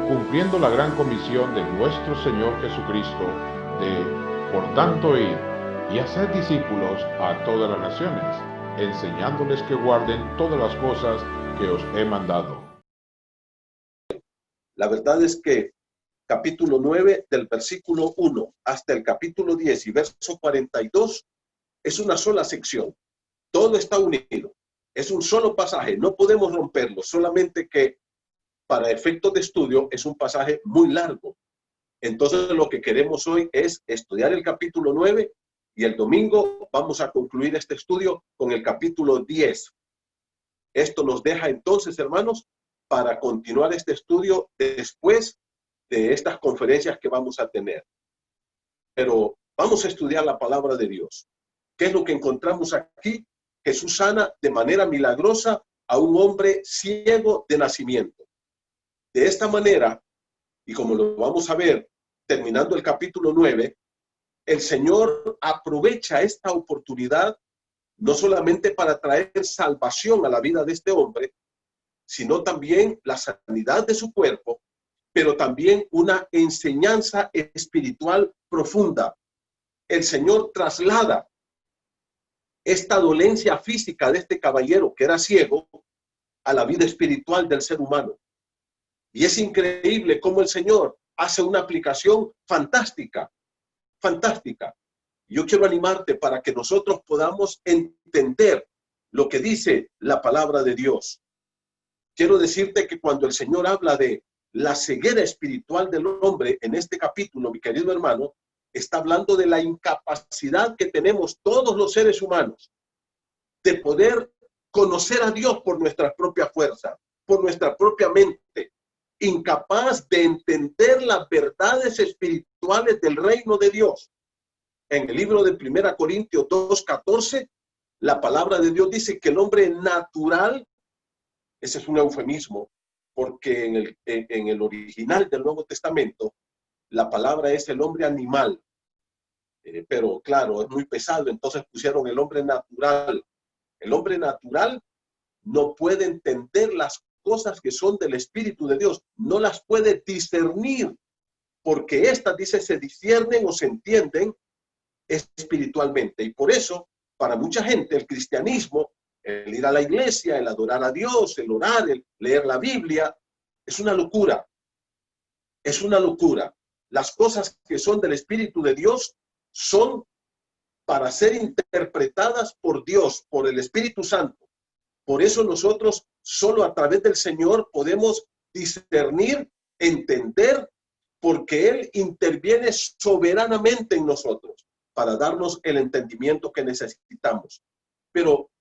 Cumpliendo la gran comisión de nuestro Señor Jesucristo de, por tanto, ir y hacer discípulos a todas las naciones, enseñándoles que guarden todas las cosas que os he mandado. La verdad es que capítulo 9 del versículo 1 hasta el capítulo 10 y verso 42 es una sola sección. Todo está unido. Es un solo pasaje. No podemos romperlo. Solamente que para efectos de estudio es un pasaje muy largo. Entonces lo que queremos hoy es estudiar el capítulo 9 y el domingo vamos a concluir este estudio con el capítulo 10. Esto nos deja entonces, hermanos, para continuar este estudio después de estas conferencias que vamos a tener. Pero vamos a estudiar la palabra de Dios. ¿Qué es lo que encontramos aquí? Jesús sana de manera milagrosa a un hombre ciego de nacimiento. De esta manera, y como lo vamos a ver terminando el capítulo 9, el Señor aprovecha esta oportunidad no solamente para traer salvación a la vida de este hombre, sino también la sanidad de su cuerpo, pero también una enseñanza espiritual profunda. El Señor traslada esta dolencia física de este caballero que era ciego a la vida espiritual del ser humano. Y es increíble cómo el Señor hace una aplicación fantástica, fantástica. Yo quiero animarte para que nosotros podamos entender lo que dice la palabra de Dios. Quiero decirte que cuando el Señor habla de la ceguera espiritual del hombre en este capítulo, mi querido hermano, está hablando de la incapacidad que tenemos todos los seres humanos de poder conocer a Dios por nuestra propia fuerza, por nuestra propia mente, incapaz de entender las verdades espirituales del reino de Dios. En el libro de 1 Corintios 2:14, la palabra de Dios dice que el hombre natural, ese es un eufemismo, porque en el original del Nuevo Testamento, la palabra es el hombre animal, pero claro, es muy pesado, entonces pusieron el hombre natural. El hombre natural no puede entender las cosas que son del Espíritu de Dios, no las puede discernir, porque estas, dice, se disciernen o se entienden espiritualmente. Y por eso, para mucha gente, el cristianismo, el ir a la iglesia, el adorar a Dios, el orar, el leer la Biblia, es una locura. Es una locura. Las cosas que son del Espíritu de Dios son para ser interpretadas por Dios, por el Espíritu Santo. Por eso nosotros solo a través del Señor podemos discernir, entender, porque Él interviene soberanamente en nosotros para darnos el entendimiento que necesitamos. Pero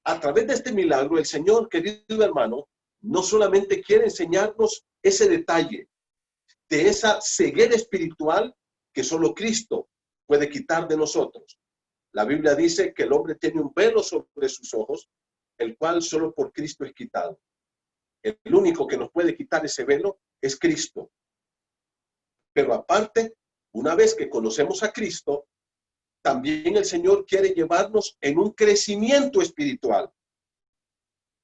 a través de este milagro, el Señor, querido hermano, no solamente quiere enseñarnos ese detalle de esa ceguera espiritual que solo Cristo puede quitar de nosotros. La Biblia dice que el hombre tiene un velo sobre sus ojos, el cual solo por Cristo es quitado. El único que nos puede quitar ese velo es Cristo. Pero aparte, una vez que conocemos a Cristo, también el Señor quiere llevarnos en un crecimiento espiritual,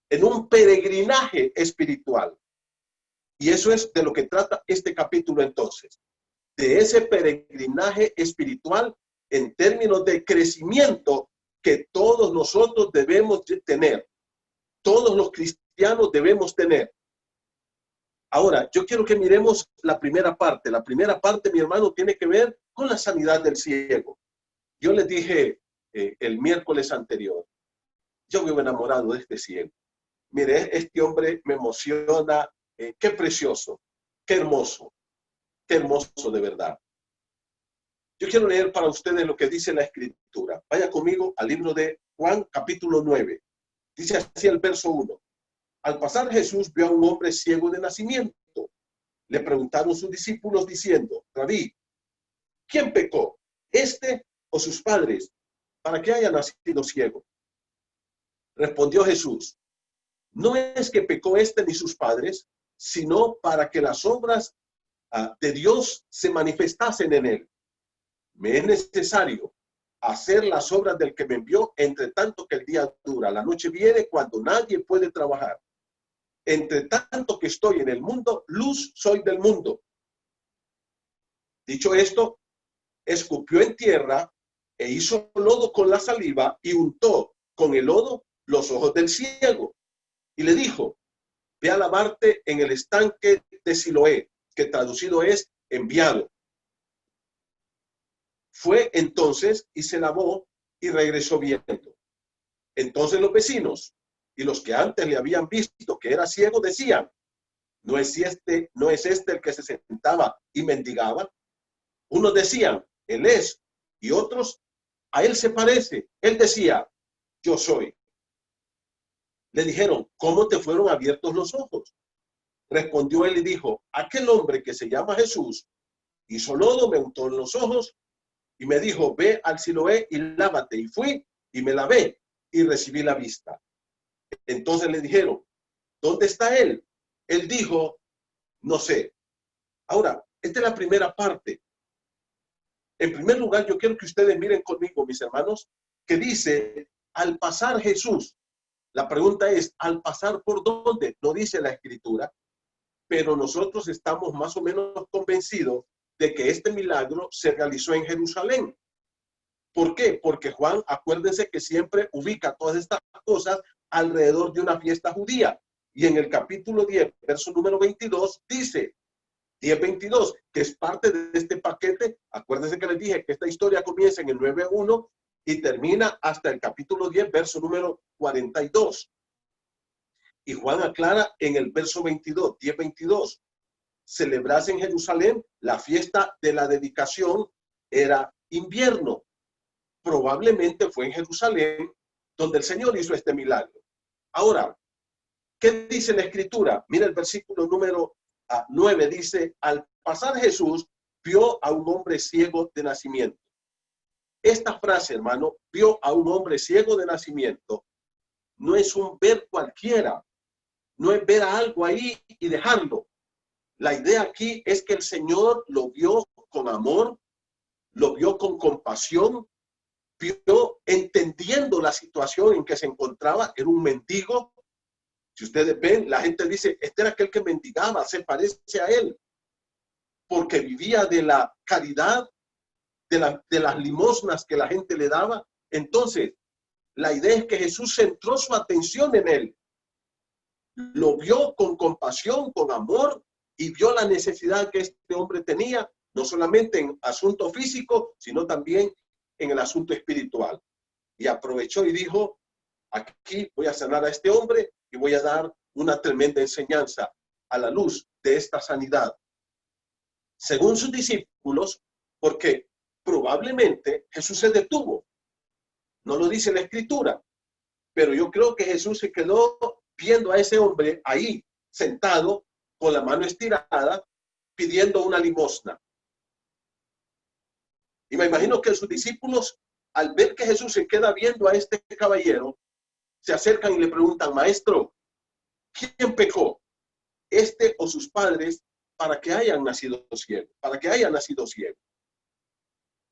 en un peregrinaje espiritual. Y eso es de lo que trata este capítulo entonces, de ese peregrinaje espiritual en términos de crecimiento que todos nosotros debemos tener, todos los cristianos debemos tener. Ahora, yo quiero que miremos la primera parte. La primera parte, mi hermano, tiene que ver con la sanidad del ciego. Yo les dije el miércoles anterior, yo vivo enamorado de este ciego. Mire, este hombre me emociona, qué precioso, qué hermoso de verdad. Yo quiero leer para ustedes lo que dice la Escritura. Vaya conmigo al libro de Juan, capítulo 9. Dice así el verso 1. Al pasar Jesús vio a un hombre ciego de nacimiento. Le preguntaron sus discípulos diciendo, Rabí, ¿quién pecó, este o sus padres, para que haya nacido ciego? Respondió Jesús, no es que pecó este ni sus padres, sino para que las obras de Dios se manifestasen en él. Me es necesario hacer las obras del que me envió, entre tanto que el día dura. La noche viene cuando nadie puede trabajar. Entre tanto que estoy en el mundo, luz soy del mundo. Dicho esto, escupió en tierra e hizo lodo con la saliva y untó con el lodo los ojos del ciego. Y le dijo, ve a lavarte en el estanque de Siloé, que traducido es enviado. Fue entonces y se lavó y regresó viendo. Entonces los vecinos y los que antes le habían visto que era ciego decían, ¿no es este el que se sentaba y mendigaba? Unos decían, él es, y otros, a él se parece. Él decía, yo soy. Le dijeron, ¿cómo te fueron abiertos los ojos? Respondió él y dijo, aquel hombre que se llama Jesús hizo lodo, me untó en los ojos y me dijo, ve al Siloé y lávate. Y fui y me lavé y recibí la vista. Entonces le dijeron, ¿dónde está él? Él dijo, no sé. Ahora, esta es la primera parte. En primer lugar, yo quiero que ustedes miren conmigo, mis hermanos, que dice, al pasar Jesús. La pregunta es, ¿al pasar por dónde? No dice la Escritura, pero nosotros estamos más o menos convencidos de que este milagro se realizó en Jerusalén. ¿Por qué? Porque Juan, acuérdense que siempre ubica todas estas cosas alrededor de una fiesta judía. Y en el capítulo 10, verso número 22, dice, 10:22, que es parte de este paquete. Acuérdense que les dije que esta historia comienza en el 9:1 y termina hasta el capítulo 10, verso número 42. Y Juan aclara en el verso 22, 10:22, celebrarse en Jerusalén la fiesta de la dedicación era invierno. Probablemente fue en Jerusalén donde el Señor hizo este milagro. Ahora, ¿qué dice la Escritura? Mira el versículo número 9, dice, al pasar Jesús vio a un hombre ciego de nacimiento. Esta frase, hermano, vio a un hombre ciego de nacimiento, no es un ver cualquiera, no es ver a algo ahí y dejarlo. La idea aquí es que el Señor lo vio con amor, lo vio con compasión, vio entendiendo la situación en que se encontraba. Era un mendigo. Si ustedes ven, la gente dice, este era aquel que mendigaba, se parece a él, porque vivía de la caridad, de las limosnas que la gente le daba. Entonces, la idea es que Jesús centró su atención en él. Lo vio con compasión, con amor, y vio la necesidad que este hombre tenía, no solamente en asunto físico, sino también en el asunto espiritual. Y aprovechó y dijo, aquí voy a sanar a este hombre y voy a dar una tremenda enseñanza a la luz de esta sanidad. Según sus discípulos, porque probablemente Jesús se detuvo. No lo dice la Escritura, pero yo creo que Jesús se quedó viendo a ese hombre ahí, sentado, con la mano estirada, pidiendo una limosna. Y me imagino que sus discípulos, al ver que Jesús se queda viendo a este caballero, se acercan y le preguntan, maestro, ¿quién pecó? ¿Este o sus padres para que hayan nacido ciegos? Para que haya nacido ciego.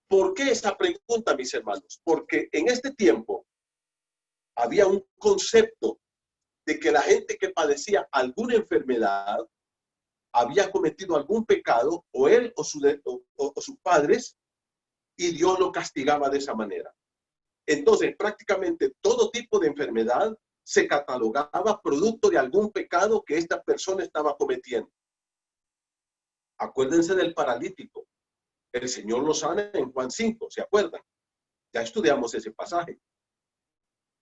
¿Por qué esta pregunta, mis hermanos? Porque en este tiempo había un concepto de que la gente que padecía alguna enfermedad había cometido algún pecado, o él o sus padres, y Dios lo castigaba de esa manera. Entonces, prácticamente todo tipo de enfermedad se catalogaba producto de algún pecado que esta persona estaba cometiendo. Acuérdense del paralítico. El Señor lo sana en Juan 5, ¿se acuerdan? Ya estudiamos ese pasaje.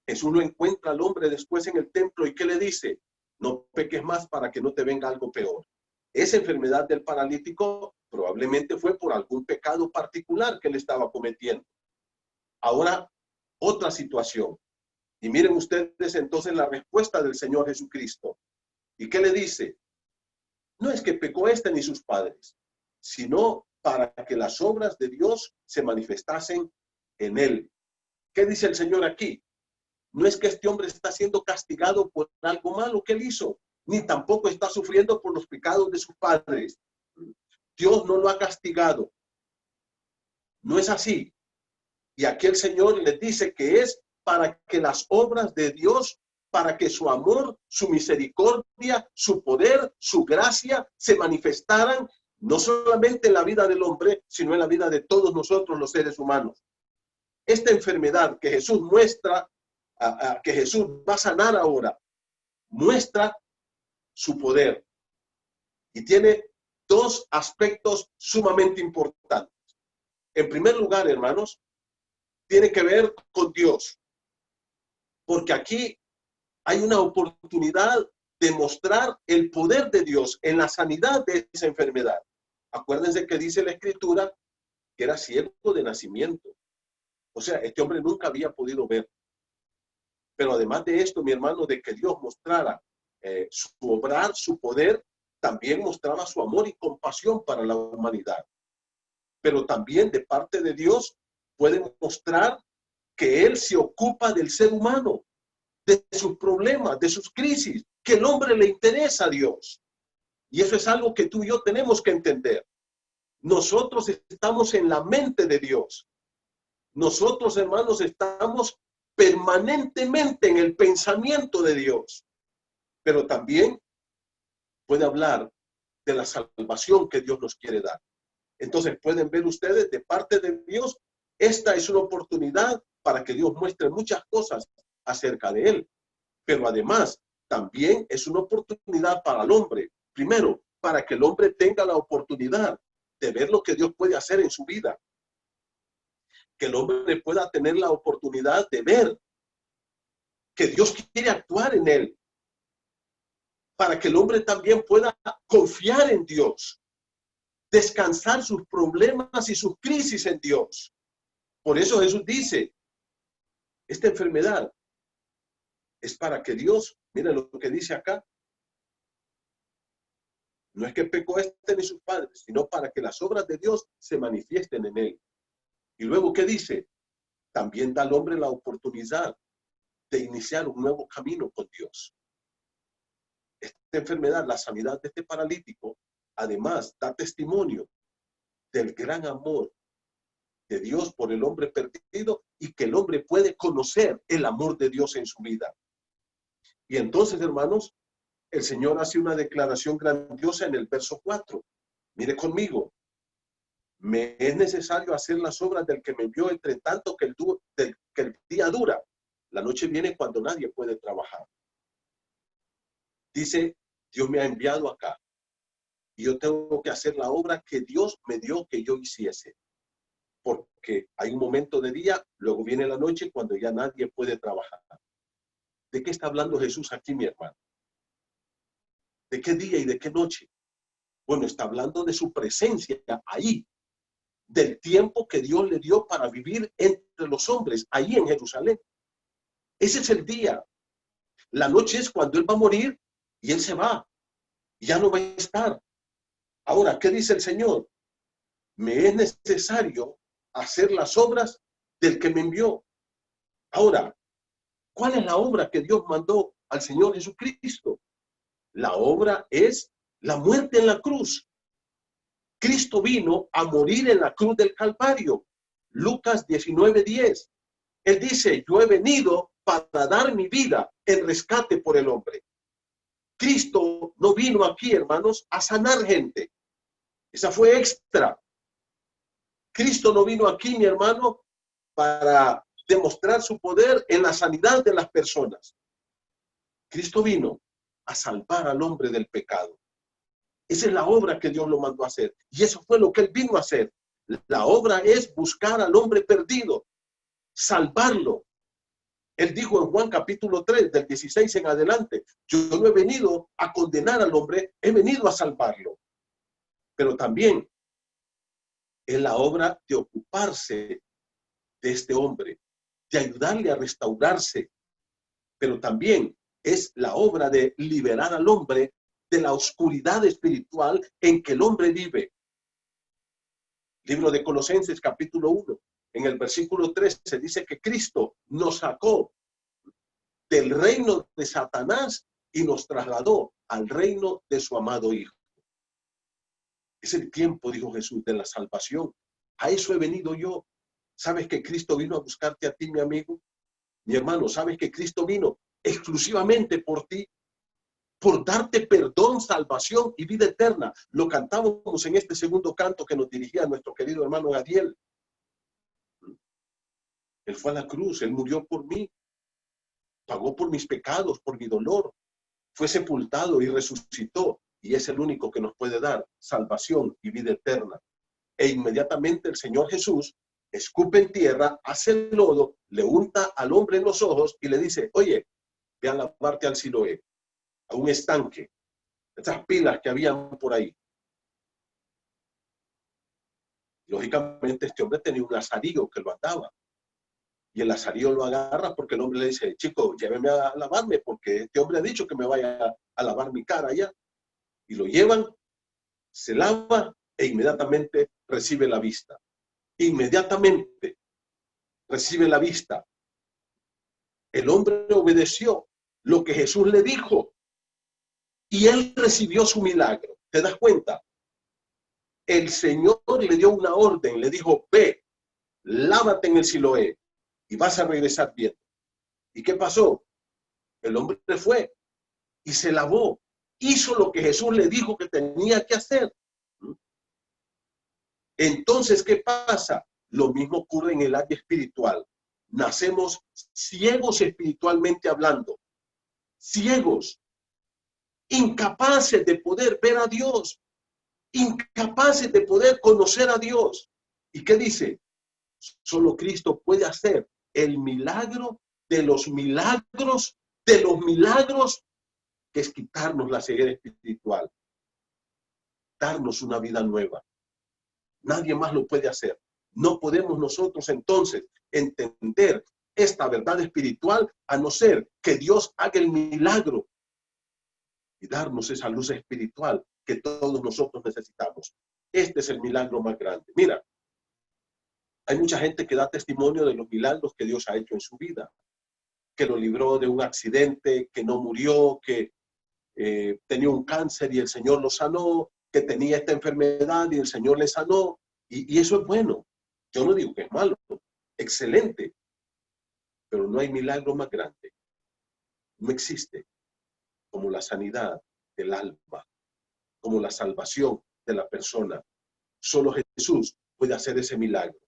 Jesús lo encuentra al hombre después en el templo y ¿qué le dice? No peques más para que no te venga algo peor. Esa enfermedad del paralítico probablemente fue por algún pecado particular que él estaba cometiendo. Ahora, otra situación. Y miren ustedes entonces la respuesta del Señor Jesucristo. ¿Y qué le dice? No es que pecó este ni sus padres, sino para que las obras de Dios se manifestasen en él. ¿Qué dice el Señor aquí? No es que este hombre está siendo castigado por algo malo que él hizo, ni tampoco está sufriendo por los pecados de sus padres. Dios no lo ha castigado. No es así. Y aquí el Señor les dice que es para que las obras de Dios, para que su amor, su misericordia, su poder, su gracia se manifestaran no solamente en la vida del hombre, sino en la vida de todos nosotros los seres humanos. Esta enfermedad que Jesús muestra, que Jesús va a sanar ahora, muestra su poder y tiene dos aspectos sumamente importantes. En primer lugar, hermanos, tiene que ver con Dios, porque aquí hay una oportunidad de mostrar el poder de Dios en la sanidad de esa enfermedad. Acuérdense que dice la Escritura que era ciego de nacimiento. O sea, este hombre nunca había podido ver. Pero además de esto, mi hermano, de que Dios mostrara su obrar, su poder, también mostraba su amor y compasión para la humanidad. Pero también de parte de Dios puede mostrar que Él se ocupa del ser humano, de sus problemas, de sus crisis, que el hombre le interesa a Dios. Y eso es algo que tú y yo tenemos que entender. Nosotros estamos en la mente de Dios. Nosotros, hermanos, estamos permanentemente en el pensamiento de Dios. Pero también puede hablar de la salvación que Dios nos quiere dar. Entonces pueden ver ustedes de parte de Dios, esta es una oportunidad para que Dios muestre muchas cosas acerca de Él. Pero además, también es una oportunidad para el hombre. Primero, para que el hombre tenga la oportunidad de ver lo que Dios puede hacer en su vida. Que el hombre pueda tener la oportunidad de ver que Dios quiere actuar en él. Para que el hombre también pueda confiar en Dios. Descansar sus problemas y sus crisis en Dios. Por eso Jesús dice, esta enfermedad es para que Dios, mira lo que dice acá, no es que pecó este ni sus padres, sino para que las obras de Dios se manifiesten en él. Y luego, ¿qué dice? También da al hombre la oportunidad de iniciar un nuevo camino con Dios. Esta enfermedad, la sanidad de este paralítico, además da testimonio del gran amor de Dios por el hombre perdido y que el hombre puede conocer el amor de Dios en su vida. Y entonces, hermanos, el Señor hace una declaración grandiosa en el verso 4. Mire conmigo. Me es necesario hacer las obras del que me envió, entre tanto que el día dura. La noche viene cuando nadie puede trabajar. Dice, Dios me ha enviado acá. Y yo tengo que hacer la obra que Dios me dio que yo hiciese. Porque hay un momento de día, luego viene la noche cuando ya nadie puede trabajar. ¿De qué está hablando Jesús aquí, mi hermano? ¿De qué día y de qué noche? Bueno, está hablando de su presencia ahí, del tiempo que Dios le dio para vivir entre los hombres, ahí en Jerusalén. Ese es el día. La noche es cuando Él va a morir y Él se va. Ya no va a estar. Ahora, ¿qué dice el Señor? Me es necesario hacer las obras del que me envió. Ahora, ¿cuál es la obra que Dios mandó al Señor Jesucristo? La obra es la muerte en la cruz. Cristo vino a morir en la cruz del Calvario. Lucas 19:10. Él dice, yo he venido para dar mi vida en rescate por el hombre. Cristo no vino aquí, hermanos, a sanar gente. Esa fue extra. Cristo no vino aquí, mi hermano, para demostrar su poder en la sanidad de las personas. Cristo vino a salvar al hombre del pecado. Esa es la obra que Dios lo mandó a hacer. Y eso fue lo que Él vino a hacer. La obra es buscar al hombre perdido, salvarlo. Él dijo en Juan capítulo 3, del 16 en adelante, yo no he venido a condenar al hombre, he venido a salvarlo. Pero también es la obra de ocuparse de este hombre, de ayudarle a restaurarse. Pero también es la obra de liberar al hombre de la oscuridad espiritual en que el hombre vive. Libro de Colosenses capítulo 1, en el versículo 3 se dice que Cristo nos sacó del reino de Satanás y nos trasladó al reino de su amado Hijo. Es el tiempo, dijo Jesús, de la salvación. A eso he venido yo. ¿Sabes que Cristo vino a buscarte a ti, mi amigo? Mi hermano, ¿sabes que Cristo vino exclusivamente por ti? Por darte perdón, salvación y vida eterna. Lo cantábamos en este segundo canto que nos dirigía nuestro querido hermano Gadiel. Él fue a la cruz, Él murió por mí, pagó por mis pecados, por mi dolor, fue sepultado y resucitó, y es el único que nos puede dar salvación y vida eterna. E inmediatamente el Señor Jesús escupe en tierra, hace el lodo, le unta al hombre en los ojos y le dice, oye, ve a lavarte al Siloé, a un estanque, esas pilas que habían por ahí. Lógicamente este hombre tenía un lazarillo que lo ataba. Y el lazarillo lo agarra porque el hombre le dice, chico, lléveme a lavarme porque este hombre ha dicho que me vaya a lavar mi cara allá. Y lo llevan, se lava e inmediatamente recibe la vista. Inmediatamente recibe la vista. El hombre obedeció lo que Jesús le dijo y él recibió su milagro. ¿Te das cuenta? El Señor le dio una orden, le dijo, ve, lávate en el Siloé y vas a regresar bien. ¿Y qué pasó? El hombre fue y se lavó. Hizo lo que Jesús le dijo que tenía que hacer. Entonces, ¿qué pasa? Lo mismo ocurre en el área espiritual. Nacemos ciegos espiritualmente hablando. Ciegos. Incapaces de poder ver a Dios. Incapaces de poder conocer a Dios. ¿Y qué dice? Solo Cristo puede hacer el milagro de los milagros, que es quitarnos la ceguera espiritual, darnos una vida nueva. Nadie más lo puede hacer. No podemos nosotros entonces entender esta verdad espiritual a no ser que Dios haga el milagro y darnos esa luz espiritual que todos nosotros necesitamos. Este es el milagro más grande. Mira, hay mucha gente que da testimonio de los milagros que Dios ha hecho en su vida, que lo libró de un accidente, que no murió, que tenía un cáncer y el Señor lo sanó, que tenía esta enfermedad y el Señor le sanó, y eso es bueno. Yo no digo que es malo, excelente, pero no hay milagro más grande. No existe como la sanidad del alma, como la salvación de la persona. Solo Jesús puede hacer ese milagro.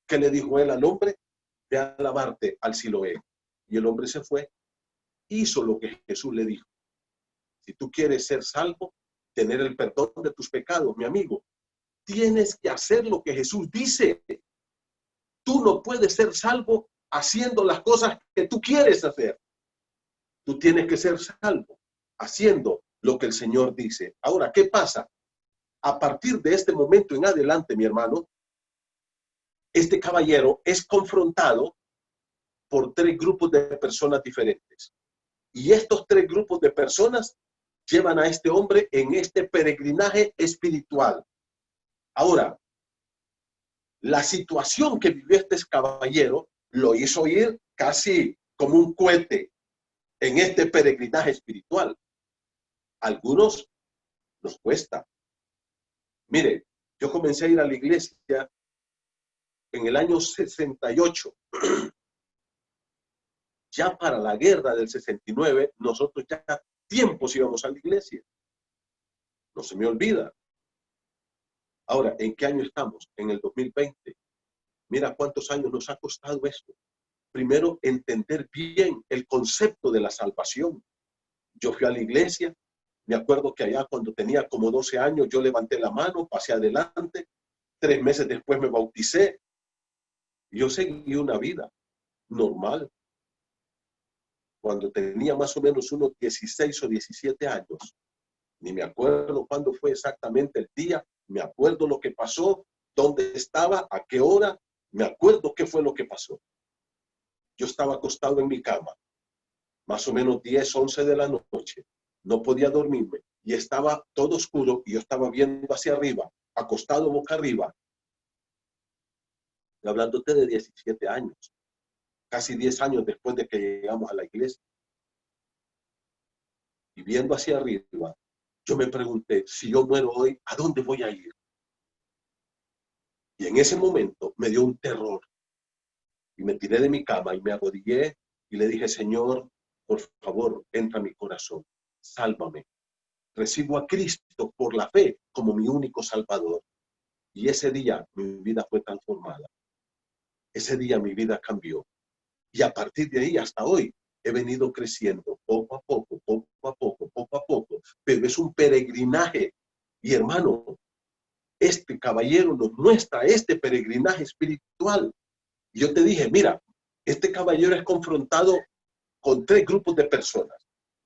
¿Qué le dijo él al hombre? Ve a lavarte al Siloé. Y el hombre se fue, hizo lo que Jesús le dijo. Si tú quieres ser salvo, tener el perdón de tus pecados, mi amigo, tienes que hacer lo que Jesús dice. Tú no puedes ser salvo haciendo las cosas que tú quieres hacer. Tú tienes que ser salvo haciendo lo que el Señor dice. Ahora, ¿qué pasa? A partir de este momento en adelante, mi hermano, este caballero es confrontado por 3 grupos de personas diferentes. Y estos 3 grupos de personas llevan a este hombre en este peregrinaje espiritual. Ahora, la situación que vivió este caballero lo hizo ir casi como un cohete en este peregrinaje espiritual. Algunos nos cuesta. Mire, yo comencé a ir a la iglesia en el año 68. Ya para la guerra del 69, nosotros ya tiempos íbamos a la iglesia. No se me olvida. Ahora, ¿en qué año estamos? En el 2020. Mira cuántos años nos ha costado esto. Primero, entender bien el concepto de la salvación. Yo fui a la iglesia, me acuerdo que allá cuando tenía como 12 años, yo levanté la mano, pasé adelante, 3 meses después me bauticé. Y yo seguí una vida normal. Cuando tenía más o menos unos 16 o 17 años, ni me acuerdo cuándo fue exactamente el día, me acuerdo lo que pasó, dónde estaba, a qué hora, me acuerdo qué fue lo que pasó. Yo estaba acostado en mi cama, más o menos 10, 11 de la noche, no podía dormirme y estaba todo oscuro y yo estaba viendo hacia arriba, acostado boca arriba, hablándote de 17 años, casi 10 años después de que llegamos a la iglesia. Y viendo hacia arriba, yo me pregunté, si yo muero hoy, ¿a dónde voy a ir? Y en ese momento me dio un terror. Y me tiré de mi cama y me arrodillé y le dije, Señor, por favor, entra a mi corazón, sálvame. Recibo a Cristo por la fe como mi único Salvador. Y ese día mi vida fue transformada. Ese día mi vida cambió. Y a partir de ahí hasta hoy he venido creciendo poco a poco, poco a poco, poco a poco. Pero es un peregrinaje. Y hermano, este caballero nos muestra este peregrinaje espiritual. Y yo te dije, mira, este caballero es confrontado con 3 grupos de personas.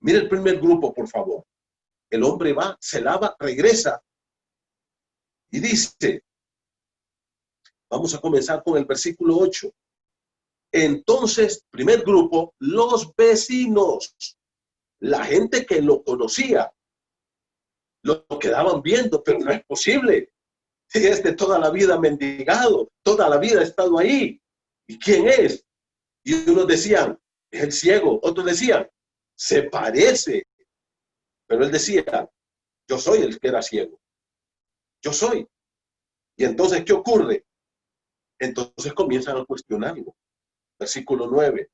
Mira el primer grupo, por favor. El hombre va, se lava, regresa y dice, vamos a comenzar con el versículo 8. Entonces, primer grupo, los vecinos, la gente que lo conocía, lo quedaban viendo, pero no es posible. Si es de toda la vida mendigado, toda la vida ha estado ahí. ¿Y quién es? Y unos decían, es el ciego. Otros decían, se parece. Pero él decía, yo soy el que era ciego. Yo soy. Y entonces, ¿qué ocurre? Entonces comienzan a cuestionarlo. Versículo 9.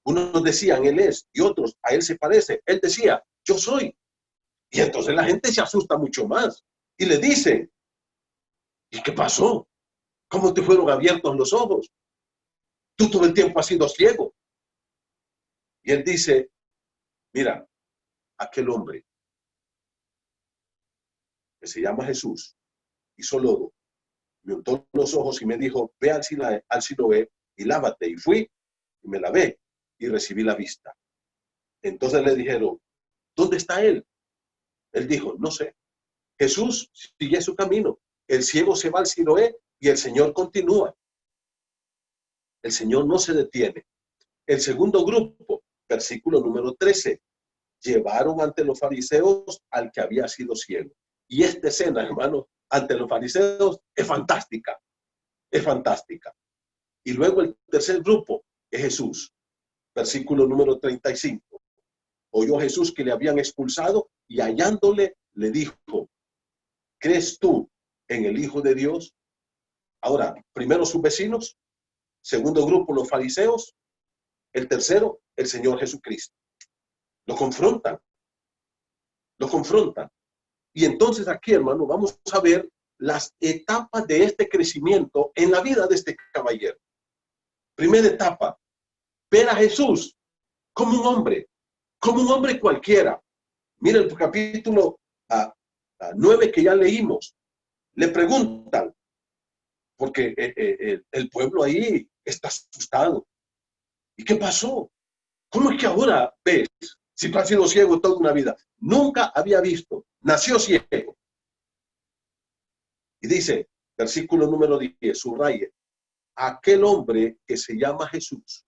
Unos decían, él es, y otros, a él se parece. Él decía, yo soy. Y entonces la gente se asusta mucho más. Y le dicen, ¿y qué pasó? ¿Cómo te fueron abiertos los ojos? Tú todo el tiempo has sido ciego. Y él dice, mira, aquel hombre que se llama Jesús hizo lodo, me untó los ojos y me dijo, ve al Siloé y lávate. Y fui y me lavé y recibí la vista. Entonces le dijeron, ¿dónde está él? Él dijo, no sé. Jesús sigue su camino. El ciego se va al Siloé y el Señor continúa. El Señor no se detiene. El segundo grupo, versículo número 13. Llevaron ante los fariseos al que había sido ciego. Y esta escena, hermano, ante los fariseos es fantástica. Es fantástica. Y luego el tercer grupo es Jesús. Versículo número 35. Oyó Jesús que le habían expulsado y hallándole le dijo, ¿crees tú en el Hijo de Dios? Ahora, primero sus vecinos, segundo grupo los fariseos, el tercero, el Señor Jesucristo. Lo confrontan. Lo confrontan. Y entonces aquí, hermano, vamos a ver las etapas de este crecimiento en la vida de este caballero. Primera etapa, ver a Jesús como un hombre cualquiera. Mira el capítulo 9 que ya leímos. Le preguntan, porque el pueblo ahí está asustado. ¿Y qué pasó? ¿Cómo es que ahora ves? Si tú has sido ciego toda una vida. Nunca había visto. Nació ciego. Y dice, versículo número 10, subraye, aquel hombre que se llama Jesús.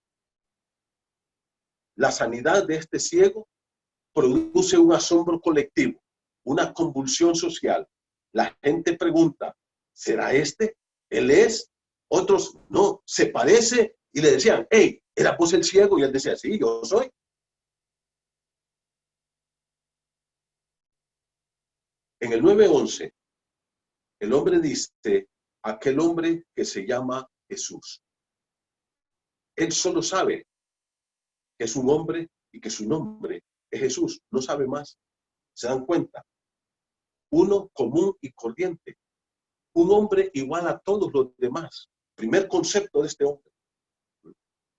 La sanidad de este ciego produce un asombro colectivo, una convulsión social. La gente pregunta, ¿será este? ¿Él es? Otros, no, se parece. Y le decían, hey, ¿era vos el ciego? Y él decía, sí, yo soy. En el 9:11, el hombre dice, aquel hombre que se llama Jesús. Él solo sabe que es un hombre y que su nombre es Jesús. No sabe más. ¿Se dan cuenta? Uno común y corriente. Un hombre igual a todos los demás. Primer concepto de este hombre.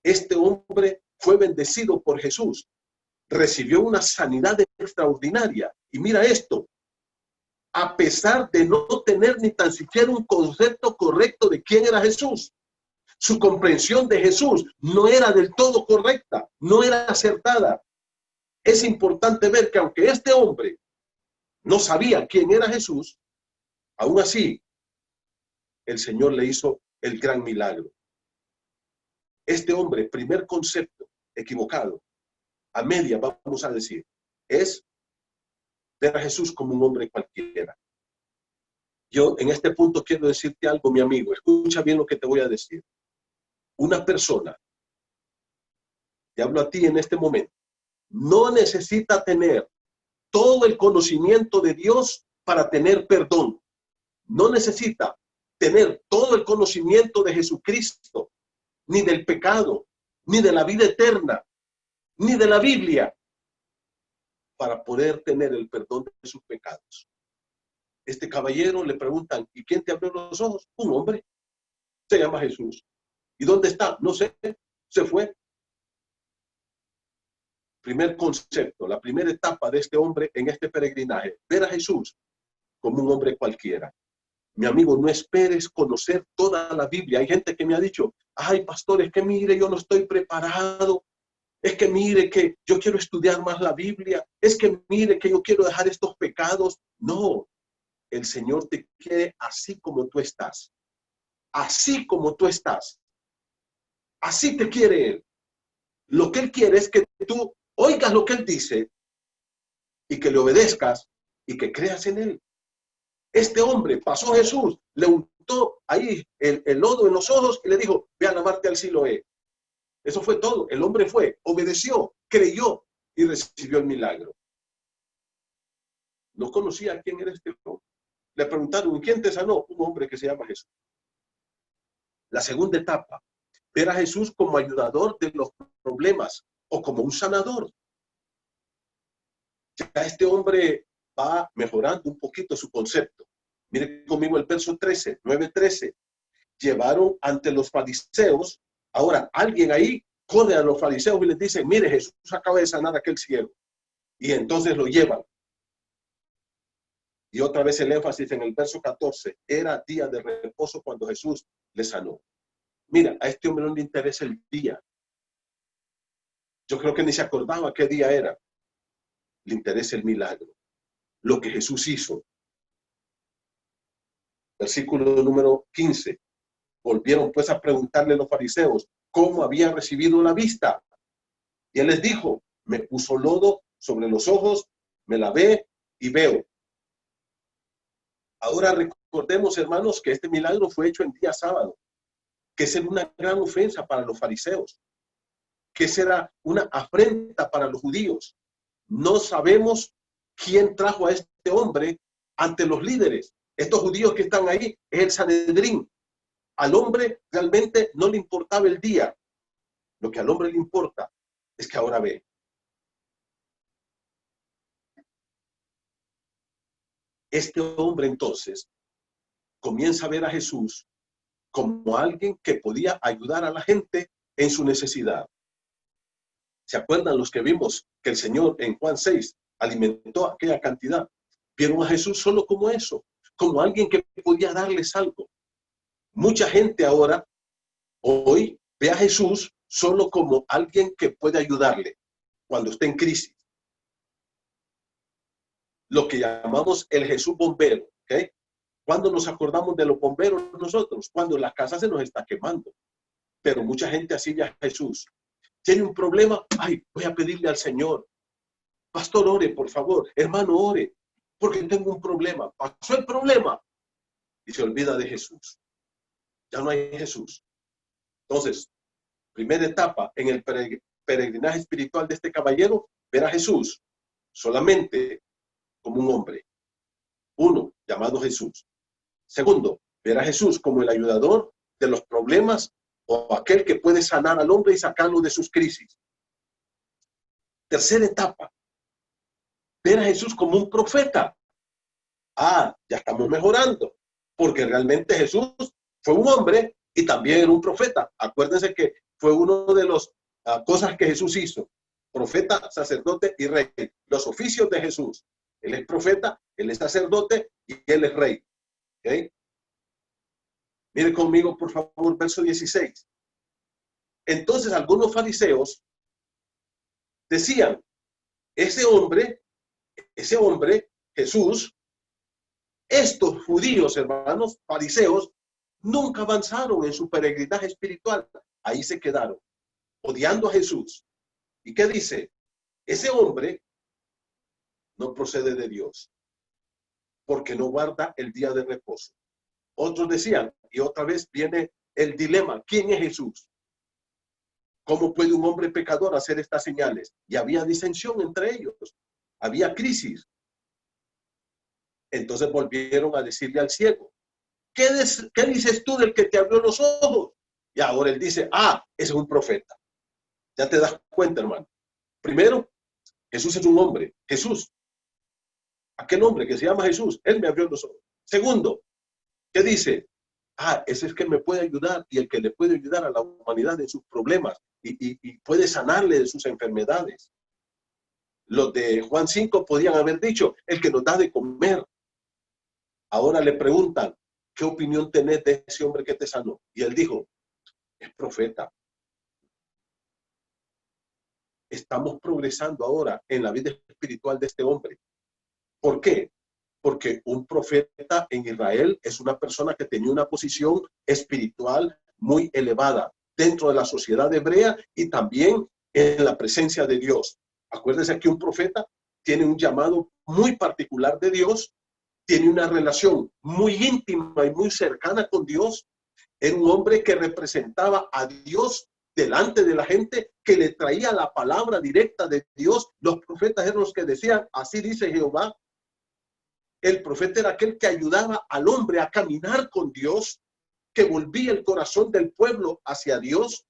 Este hombre fue bendecido por Jesús. Recibió una sanidad extraordinaria. Y mira esto. A pesar de no tener ni tan siquiera un concepto correcto de quién era Jesús. Su comprensión de Jesús no era del todo correcta, no era acertada. Es importante ver que aunque este hombre no sabía quién era Jesús, aún así, el Señor le hizo el gran milagro. Este hombre, primer concepto equivocado, a media vamos a decir, es ver a Jesús como un hombre cualquiera. Yo en este punto quiero decirte algo, mi amigo. Escucha bien lo que te voy a decir. Una persona, te hablo a ti en este momento, no necesita tener todo el conocimiento de Dios para tener perdón. No necesita tener todo el conocimiento de Jesucristo, ni del pecado, ni de la vida eterna, ni de la Biblia, para poder tener el perdón de sus pecados. Este caballero le preguntan, ¿y quién te abrió los ojos? Un hombre, se llama Jesús. ¿Y dónde está? No sé, se fue. Primer concepto, la primera etapa de este hombre en este peregrinaje, ver a Jesús como un hombre cualquiera. Mi amigo, no esperes conocer toda la Biblia. Hay gente que me ha dicho, ay, pastor, es que mire, yo no estoy preparado. Es que mire que yo quiero estudiar más la Biblia. Es que mire que yo quiero dejar estos pecados. No, el Señor te quiere así como tú estás. Así como tú estás. Así te quiere Él. Lo que Él quiere es que tú oigas lo que Él dice y que le obedezcas y que creas en Él. Este hombre pasó Jesús, le untó ahí el lodo en los ojos y le dijo, ve a lavarte al Siloé. Eso fue todo. El hombre fue, obedeció, creyó y recibió el milagro. No conocía quién era este hombre. Le preguntaron, ¿quién te sanó? Un hombre que se llama Jesús. La segunda etapa, ver a Jesús como ayudador de los problemas o como un sanador. Ya este hombre va mejorando un poquito su concepto. Mire conmigo el verso 13, 9:13. Llevaron ante los fariseos. Ahora, alguien ahí corre a los fariseos y les dice, mire, Jesús acaba de sanar a aquel ciego. Y entonces lo llevan. Y otra vez el énfasis en el verso 14. Era día de reposo cuando Jesús le sanó. Mira, a este hombre no le interesa el día. Yo creo que ni se acordaba qué día era. Le interesa el milagro. Lo que Jesús hizo. Versículo número 15. Volvieron pues a preguntarle a los fariseos cómo había recibido la vista. Y él les dijo, me puso lodo sobre los ojos, me lavé y veo. Ahora recordemos, hermanos, que este milagro fue hecho en día sábado, que será una gran ofensa para los fariseos, que será una afrenta para los judíos. No sabemos quién trajo a este hombre ante los líderes. Estos judíos que están ahí es el Sanedrín. Al hombre realmente no le importaba el día. Lo que al hombre le importa es que ahora ve. Este hombre entonces comienza a ver a Jesús como alguien que podía ayudar a la gente en su necesidad. ¿Se acuerdan los que vimos que el Señor en Juan 6 alimentó aquella cantidad? Vieron a Jesús solo como eso, como alguien que podía darles algo. Mucha gente ahora, hoy, ve a Jesús solo como alguien que puede ayudarle cuando está en crisis. Lo que llamamos el Jesús bombero, ¿ok? ¿Cuándo nos acordamos de los bomberos nosotros? Cuando la casa se nos está quemando. Pero mucha gente así ve a Jesús. Tiene un problema, ay, voy a pedirle al Señor. Pastor, ore, por favor. Hermano, ore, porque tengo un problema. Pasó el problema y se olvida de Jesús. Ya no hay Jesús. Entonces, primera etapa en el peregrinaje espiritual de este caballero, ver a Jesús solamente como un hombre. Uno, llamado Jesús. Segundo, ver a Jesús como el ayudador de los problemas o aquel que puede sanar al hombre y sacarlo de sus crisis. Tercera etapa, ver a Jesús como un profeta. Ah, ya estamos mejorando, porque realmente Jesús fue un hombre y también era un profeta. Acuérdense que fue uno de las cosas que Jesús hizo. Profeta, sacerdote y rey. Los oficios de Jesús. Él es profeta, él es sacerdote y él es rey. ¿Okay? Mire conmigo, por favor, verso 16. Entonces algunos fariseos decían, ese hombre, Jesús, estos judíos, hermanos, fariseos, nunca avanzaron en su peregrinaje espiritual. Ahí se quedaron, odiando a Jesús. ¿Y qué dice? Ese hombre no procede de Dios, porque no guarda el día de reposo. Otros decían, y otra vez viene el dilema, ¿quién es Jesús? ¿Cómo puede un hombre pecador hacer estas señales? Y había disensión entre ellos, había crisis. Entonces volvieron a decirle al ciego, ¿qué dices tú del que te abrió los ojos? Y ahora él dice, ese es un profeta. Ya te das cuenta, hermano. Primero, Jesús es un hombre. Jesús, aquel hombre que se llama Jesús, él me abrió los ojos. Segundo, ¿qué dice? Ese es que me puede ayudar y el que le puede ayudar a la humanidad en sus problemas y puede sanarle de sus enfermedades. Los de Juan 5 podían haber dicho, el que nos da de comer. Ahora le preguntan, ¿qué opinión tenés de ese hombre que te sanó? Y él dijo, es profeta. Estamos progresando ahora en la vida espiritual de este hombre. ¿Por qué? Porque un profeta en Israel es una persona que tenía una posición espiritual muy elevada dentro de la sociedad hebrea y también en la presencia de Dios. Acuérdense que un profeta tiene un llamado muy particular de Dios, tiene una relación muy íntima y muy cercana con Dios. Era un hombre que representaba a Dios delante de la gente, que le traía la palabra directa de Dios. Los profetas eran los que decían, así dice Jehová. El profeta era aquel que ayudaba al hombre a caminar con Dios, que volvía el corazón del pueblo hacia Dios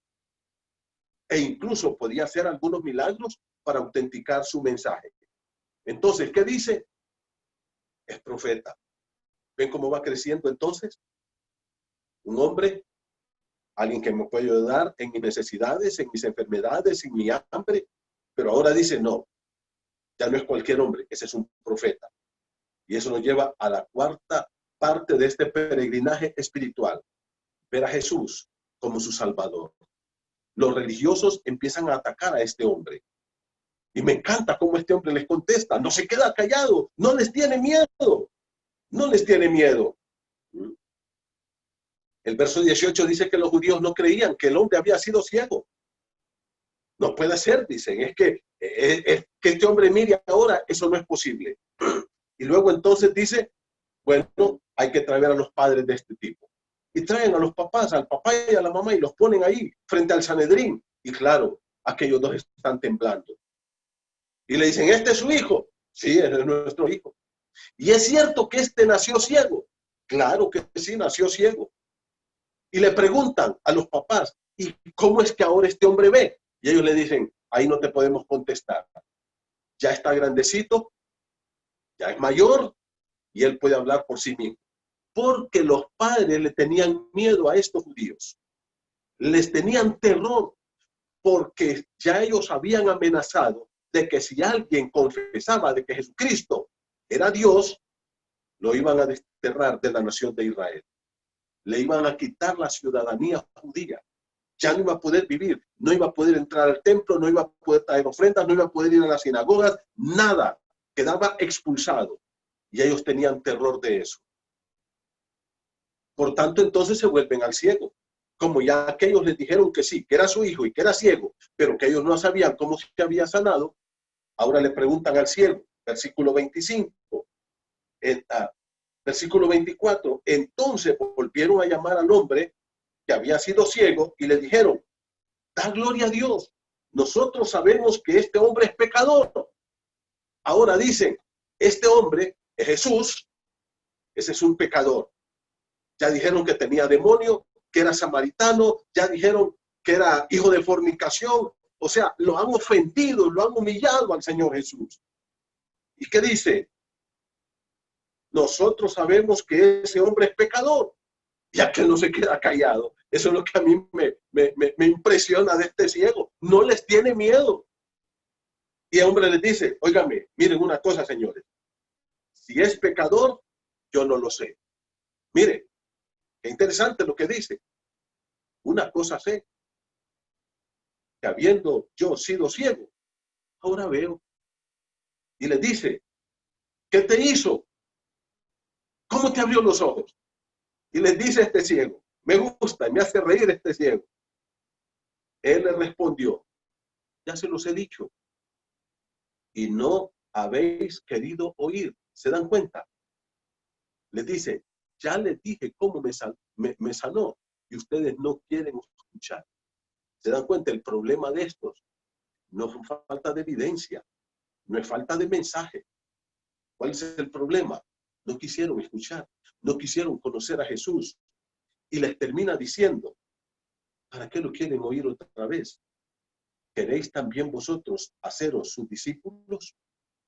e incluso podía hacer algunos milagros para autenticar su mensaje. Entonces, ¿qué dice? Es profeta. ¿Ven cómo va creciendo entonces? Un hombre, alguien que me puede ayudar en mis necesidades, en mis enfermedades, en mi hambre, pero ahora dice, no, ya no es cualquier hombre, ese es un profeta. Y eso nos lleva a la cuarta parte de este peregrinaje espiritual, ver a Jesús como su Salvador. Los religiosos empiezan a atacar a este hombre. Y me encanta cómo este hombre les contesta, no se queda callado, no les tiene miedo, no les tiene miedo. El verso 18 dice que los judíos no creían que el hombre había sido ciego. No puede ser, dicen, es que este hombre mire ahora, eso no es posible. Y luego entonces dice, bueno, hay que traer a los padres de este tipo. Y traen a los papás, al papá y a la mamá, y los ponen ahí, frente al Sanedrín. Y claro, aquellos dos están temblando. Y le dicen, ¿este es su hijo? Sí, es nuestro hijo. ¿Y es cierto que este nació ciego? Claro que sí, nació ciego. Y le preguntan a los papás, ¿y cómo es que ahora este hombre ve? Y ellos le dicen, ahí no te podemos contestar. Ya está grandecito, ya es mayor, y él puede hablar por sí mismo. Porque los padres le tenían miedo a estos judíos. Les tenían terror, porque ya ellos habían amenazado de que si alguien confesaba de que Jesucristo era Dios, lo iban a desterrar de la nación de Israel. Le iban a quitar la ciudadanía judía. Ya no iba a poder vivir, no iba a poder entrar al templo, no iba a poder traer ofrendas, no iba a poder ir a las sinagogas, nada. Quedaba expulsado. Y ellos tenían terror de eso. Por tanto, entonces se vuelven al ciego. Como ya aquellos les dijeron que sí, que era su hijo y que era ciego, pero que ellos no sabían cómo se había sanado, ahora le preguntan al ciego, versículo 25, versículo 24, entonces volvieron a llamar al hombre que había sido ciego y le dijeron, da gloria a Dios, nosotros sabemos que este hombre es pecador. Ahora dicen, este hombre es Jesús, ese es un pecador. Ya dijeron que tenía demonio, que era samaritano, ya dijeron que era hijo de fornicación. O sea, lo han ofendido, lo han humillado al Señor Jesús. ¿Y qué dice? Nosotros sabemos que ese hombre es pecador, ya que no se queda callado. Eso es lo que a mí me impresiona de este ciego. No les tiene miedo. Y el hombre les dice, óigame, miren una cosa, señores. Si es pecador, yo no lo sé. Mire, qué interesante lo que dice. Una cosa sé, que habiendo yo sido ciego, ahora veo. Y le dice, ¿qué te hizo? ¿Cómo te abrió los ojos? Y les dice este ciego, me gusta, me hace reír este ciego. Él le respondió, ya se los he dicho, y no habéis querido oír. ¿Se dan cuenta? Les dice, ya les dije cómo me sanó, y ustedes no quieren escuchar. ¿Se dan cuenta? El problema de estos no es falta de evidencia, no es falta de mensaje. ¿Cuál es el problema? No quisieron escuchar, no quisieron conocer a Jesús. Y les termina diciendo, ¿Para qué lo quieren oír otra vez? ¿Queréis también vosotros haceros sus discípulos?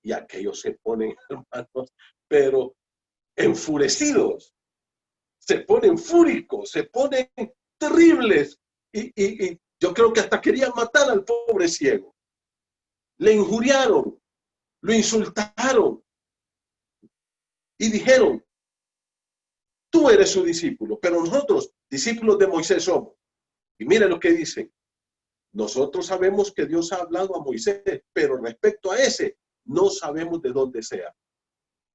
Y aquellos se ponen, hermanos, pero enfurecidos, se ponen fúricos, se ponen terribles. Y yo creo que hasta querían matar al pobre ciego. Le injuriaron, lo insultaron y dijeron, tú eres su discípulo, pero nosotros, discípulos de Moisés somos. Y miren lo que dicen. Nosotros sabemos que Dios ha hablado a Moisés, pero respecto a ese, no sabemos de dónde sea.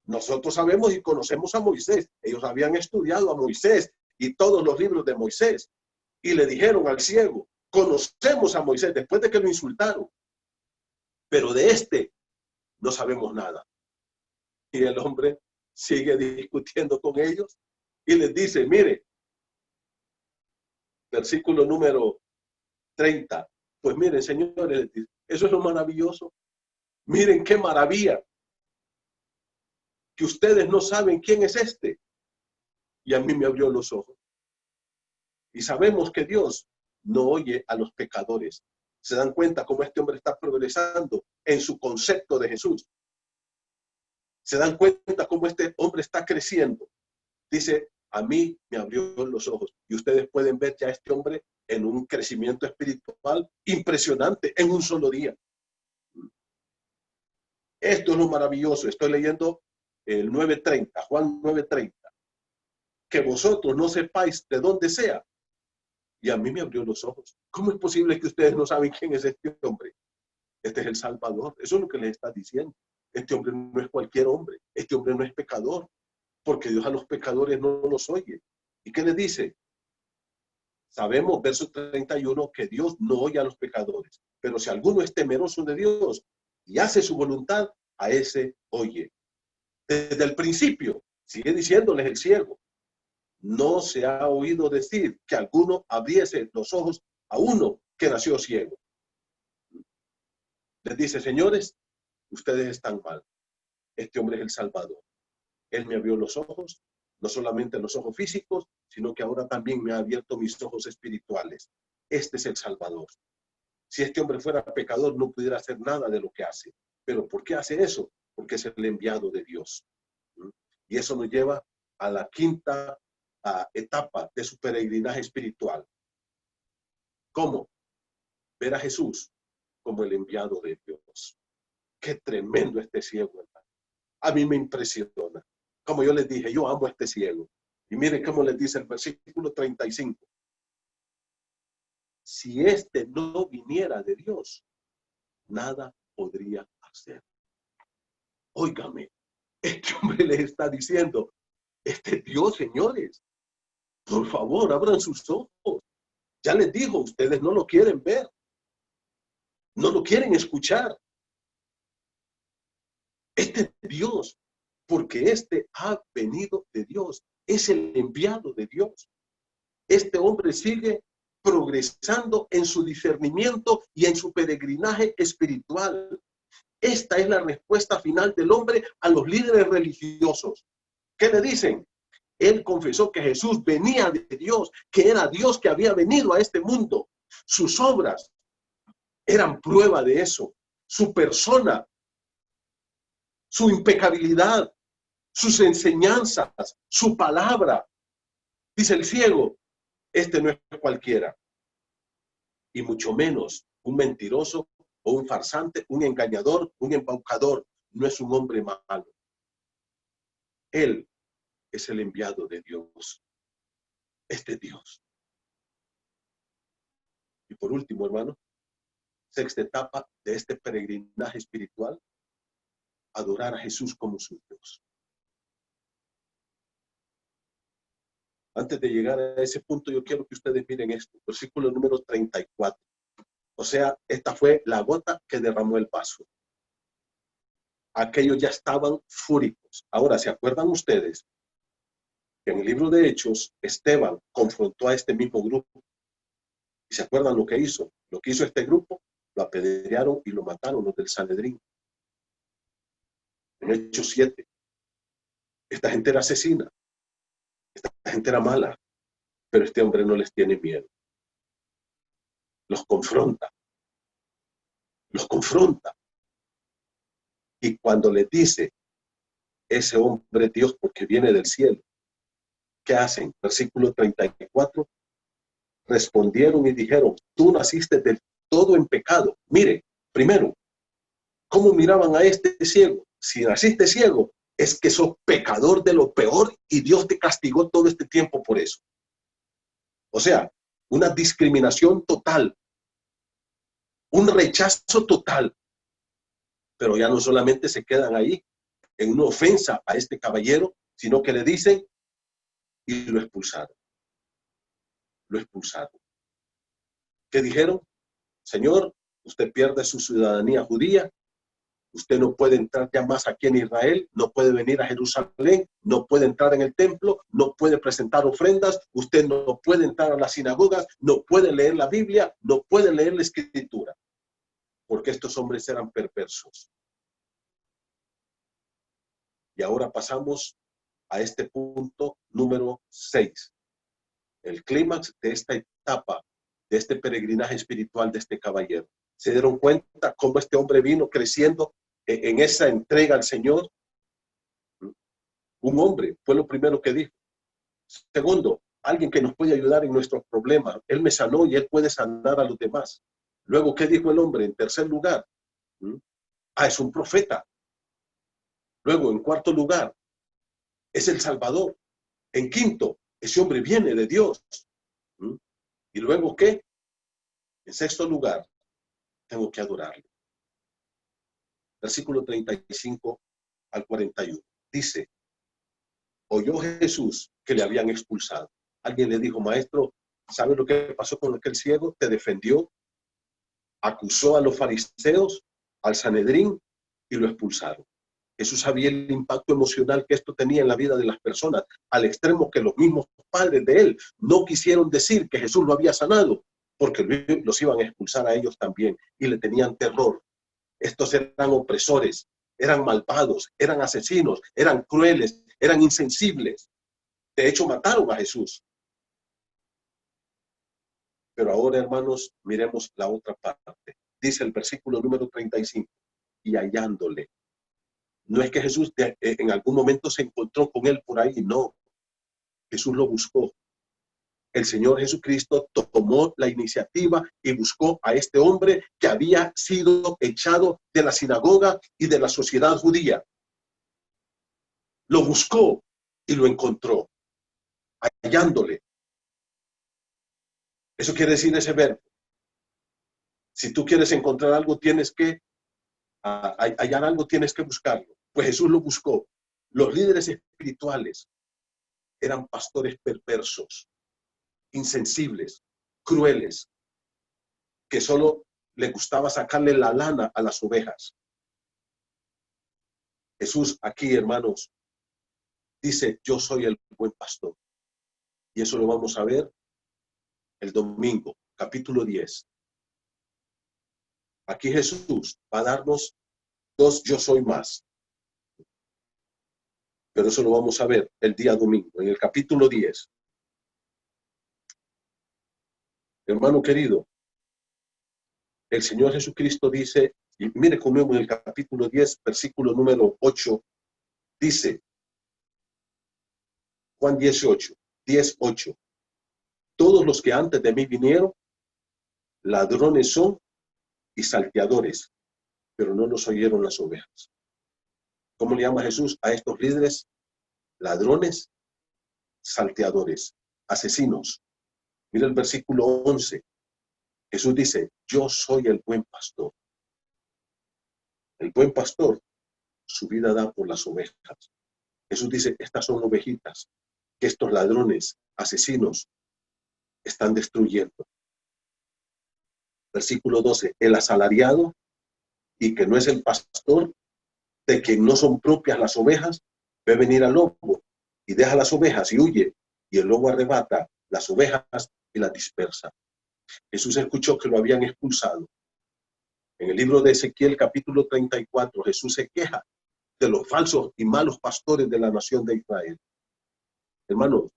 Nosotros sabemos y conocemos a Moisés. Ellos habían estudiado a Moisés y todos los libros de Moisés. Y le dijeron al ciego, conocemos a Moisés después de que lo insultaron. Pero de este no sabemos nada. Y el hombre sigue discutiendo con ellos y les dice, mire, versículo número 30. Pues miren, señores, eso es lo maravilloso. Miren qué maravilla. Que ustedes no saben quién es este. Y a mí me abrió los ojos. Y sabemos que Dios no oye a los pecadores. Se dan cuenta cómo este hombre está progresando en su concepto de Jesús. Se dan cuenta cómo este hombre está creciendo. Dice, a mí me abrió los ojos. Y ustedes pueden ver ya a este hombre en un crecimiento espiritual impresionante en un solo día. Esto es lo maravilloso. Estoy leyendo el 9:30, Juan 9:30. Que vosotros no sepáis de dónde sea. Y a mí me abrió los ojos. ¿Cómo es posible que ustedes no saben quién es este hombre? Este es el Salvador. Eso es lo que les está diciendo. Este hombre no es cualquier hombre. Este hombre no es pecador. Porque Dios a los pecadores no los oye. ¿Y qué les dice? Sabemos, verso 31, que Dios no oye a los pecadores. Pero si alguno es temeroso de Dios y hace su voluntad, a ese oye. Desde el principio, sigue diciéndoles el ciego, no se ha oído decir que alguno abriese los ojos a uno que nació ciego. Les dice, señores, ustedes están mal. Este hombre es el Salvador. Él me abrió los ojos, no solamente los ojos físicos, sino que ahora también me ha abierto mis ojos espirituales. Este es el Salvador. Si este hombre fuera pecador, no pudiera hacer nada de lo que hace. ¿Pero por qué hace eso? Porque es el enviado de Dios. Y eso nos lleva a la quinta etapa de su peregrinaje espiritual. ¿Cómo? Ver a Jesús como el enviado de Dios. Qué tremendo este ciego, hermano. A mí me impresiona. Como yo les dije, yo amo a este ciego. Y miren cómo les dice el versículo 35. Si este no viniera de Dios, nada podría hacer. Óigame, este hombre les está diciendo, este Dios, señores, por favor, abran sus ojos. Ya les dijo, ustedes no lo quieren ver. No lo quieren escuchar. Este Dios, porque este ha venido de Dios, es el enviado de Dios. Este hombre sigue progresando en su discernimiento y en su peregrinaje espiritual. Esta es la respuesta final del hombre a los líderes religiosos. ¿Qué le dicen? Él confesó que Jesús venía de Dios, que era Dios que había venido a este mundo. Sus obras eran prueba de eso. Su persona, su impecabilidad, sus enseñanzas, su palabra. Dice el ciego, este no es cualquiera. Y mucho menos un mentiroso o un farsante, un engañador, un embaucador. No es un hombre malo. Él es el enviado de Dios. Este Dios. Y por último, hermano, sexta etapa de este peregrinaje espiritual, adorar a Jesús como su Dios. Antes de llegar a ese punto, yo quiero que ustedes miren esto, versículo número 34. O sea, esta fue la gota que derramó el vaso. Aquellos ya estaban fúricos. Ahora, ¿se acuerdan ustedes que en el libro de Hechos, Esteban confrontó a este mismo grupo? ¿Y se acuerdan lo que hizo? Lo que hizo este grupo, lo apedrearon y lo mataron los del Sanedrín. En Hechos 7. Esta gente era asesina. Esta gente era mala. Pero este hombre no les tiene miedo. los confronta, los confronta. Y cuando les dice, ese hombre es Dios porque viene del cielo, ¿qué hacen? Versículo 34, respondieron y dijeron, tú naciste del todo en pecado. Mire, primero, ¿cómo miraban a este ciego? Si naciste ciego, es que sos pecador de lo peor y Dios te castigó todo este tiempo por eso. O sea, una discriminación total, un rechazo total. Pero ya no solamente se quedan ahí en una ofensa a este caballero, sino que le dicen y lo expulsaron. Lo expulsaron. ¿Qué dijeron? Señor, usted pierde su ciudadanía judía, usted no puede entrar ya más aquí en Israel, no puede venir a Jerusalén, no puede entrar en el templo, no puede presentar ofrendas, usted no puede entrar a las sinagogas, no puede leer la Biblia, no puede leer la Escritura, porque estos hombres eran perversos. Y ahora pasamos a este punto número 6, el clímax de esta etapa, de este peregrinaje espiritual de este caballero. ¿Se dieron cuenta cómo este hombre vino creciendo en esa entrega al Señor? Un hombre, fue lo primero que dijo. Segundo, alguien que nos puede ayudar en nuestros problemas. Él me sanó y él puede sanar a los demás. Luego, ¿qué dijo el hombre? En tercer lugar, es un profeta. Luego, en cuarto lugar, es el Salvador. En quinto, ese hombre viene de Dios. Y luego, ¿qué? En sexto lugar, tengo que adorarlo. Versículo 35 al 41. Dice, oyó Jesús que le habían expulsado. Alguien le dijo, maestro, ¿sabe lo que pasó con aquel ciego? Te defendió, acusó a los fariseos, al Sanedrín y lo expulsaron. Jesús sabía el impacto emocional que esto tenía en la vida de las personas, al extremo que los mismos padres de él no quisieron decir que Jesús lo había sanado, porque los iban a expulsar a ellos también y le tenían terror. Estos eran opresores, eran malvados, eran asesinos, eran crueles, eran insensibles. De hecho, mataron a Jesús. Pero ahora, hermanos, miremos la otra parte. Dice el versículo número 35, y hallándole. No es que Jesús en algún momento se encontró con él por ahí, no. Jesús lo buscó. El Señor Jesucristo tomó la iniciativa y buscó a este hombre que había sido echado de la sinagoga y de la sociedad judía. Lo buscó y lo encontró, hallándole. Eso quiere decir ese verbo. Si tú quieres encontrar algo, tienes que hallar algo, tienes que buscarlo. Pues Jesús lo buscó. Los líderes espirituales eran pastores perversos, insensibles, crueles, que solo les gustaba sacarle la lana a las ovejas. Jesús aquí, hermanos, dice, yo soy el buen pastor. Y eso lo vamos a ver el domingo, capítulo 10. Aquí Jesús va a darnos dos yo soy más. Pero eso lo vamos a ver el día domingo, en el capítulo 10. Hermano querido, el Señor Jesucristo dice, y mire conmigo en el capítulo 10, versículo número 8, dice, Juan 18, 10:8. Todos los que antes de mí vinieron, ladrones son y salteadores, pero no los oyeron las ovejas. ¿Cómo le llama Jesús a estos líderes? Ladrones, salteadores, asesinos. Mira el versículo 11. Jesús dice, yo soy el buen pastor. El buen pastor, su vida da por las ovejas. Jesús dice, estas son ovejitas que estos ladrones, asesinos, están destruyendo. Versículo 12, el asalariado y que no es el pastor, de que no son propias las ovejas, ve venir al lobo y deja las ovejas y huye, y el lobo arrebata las ovejas y las dispersa. Jesús escuchó que lo habían expulsado. En el libro de Ezequiel, capítulo 34, Jesús se queja de los falsos y malos pastores de la nación de Israel. Hermanos,